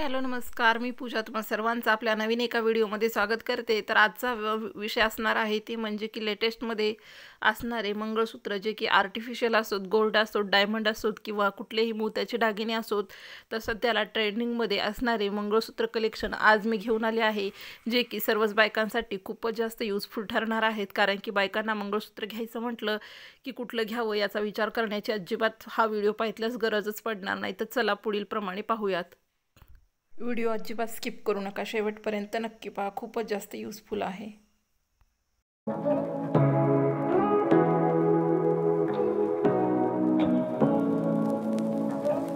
Hi hello नमस्कार, मी पूजा तुम्हा सर्वांचं आपल्या नवीन एका व्हिडिओमध्ये स्वागत करते। तर आजचा विषय असणार आहे ती म्हणजे की लेटेस्टमध्ये असणारे मंगळसूत्र जे की आर्टिफिशियल असोत, गोल्ड असोत, डायमंड असोत किंवा कुठलेही मोत्याचे दागिने असोत, तर सध्याला ट्रेंडिंगमध्ये असणारे मंगळसूत्र कलेक्शन आज मी घेऊन आले आहे, जे की सर्वच बायकांसाठी खूपच जास्त युजफुल ठरणार आहेत। कारण की बायकांना मंगळसूत्र घ्यायचं म्हटलं की कुठलं घ्यावं याचा विचार करण्याची अजिबात हा व्हिडिओ पाहिल्यास गरजच पडणार नाही। तर चला पुढील प्रमाणे पाहूयात। व्हिडिओ अजिबात स्किप करू नका, शेवटपर्यंत नक्की पहा, खूपच जास्त युजफुल आहे।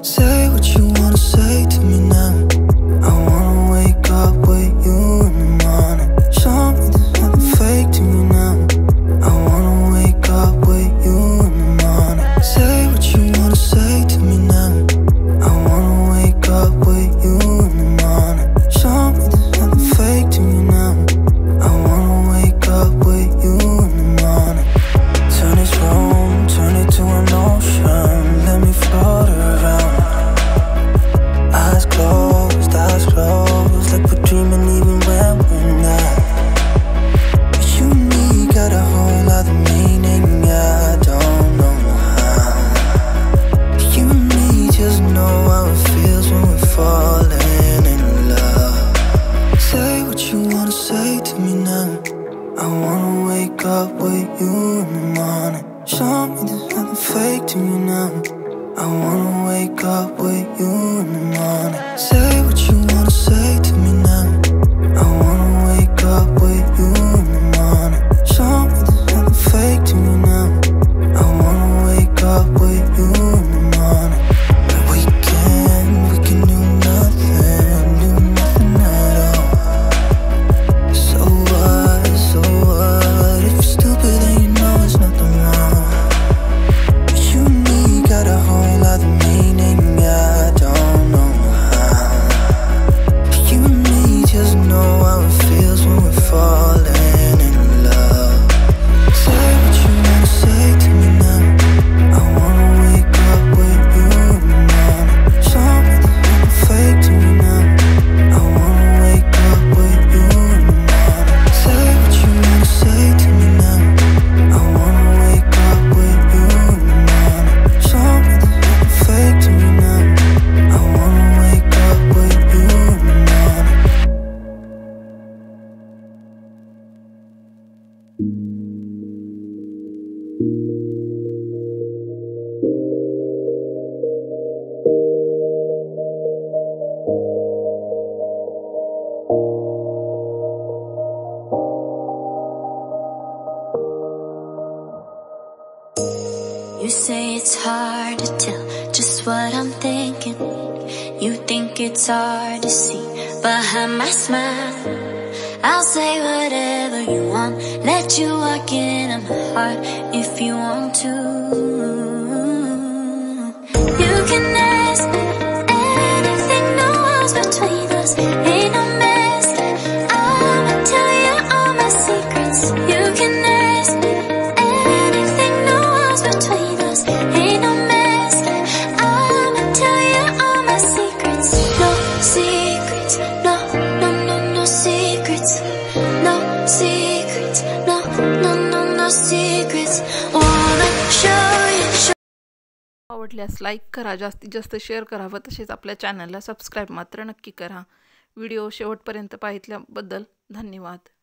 Say what you wanna say to me now. I wanna wake up with you in the morning. Show me there's nothing fake to me now. I wanna wake up with you in the morning. Say what you wanna say to me now. I wanna wake up with you in the morning. Show me there's nothing fake to me now. I wanna wake up with you in the morning. Turn this room, turn it to an ocean. Let me float around. Eyes closed, like we're dreaming even when we're not. But you and me got a whole other meaning, I don't know how. But you and me just know how it feels when we're falling in love. Say what you wanna say to me now. I wanna wake up with you in the morning. Show me there's nothing fake to me now. I wanna wake up with you in the morning. Say what you wanna say to me now. I wanna wake up with you in the morning. Show me there's nothing fake to me now. I wanna wake up with you in the morning. But we can do nothing at all. So what, if you're stupid then you know there's nothing wrong. But you and me got a whole other meaning, I don't know how. But you and me just know how it feels when we're falling in love. Say what you wanna say to me now. I wanna wake up with you in the morning. Show me there's nothing fake to me now. I wanna wake up with you in the morning. Say what you wanna say to me now. I wanna wake up with you in the morning. Show me there's nothing fake to me now. I wanna wake up with you in the morning. You say it's hard to tell just what I'm thinking. You think it's hard to see behind my smile. I'll say whatever you want, let you walk into my heart if you want to. You can ask me anything, no walls between us, ain't no mask. I'ma tell you all my secrets. You can ask me anything, no walls between us, ain't no mask. I'ma tell you all my secrets. No secrets, no secrets. No secrets, no secrets. Wanna show you. आवडल्यास like करा, जास्तीत जास्त share करा व तसेच आपल्या चॅनलला subscribe मात्र नक्की करा। व्हिडिओ शेवटपर्यंत पाहिल्याबद्दल धन्यवाद।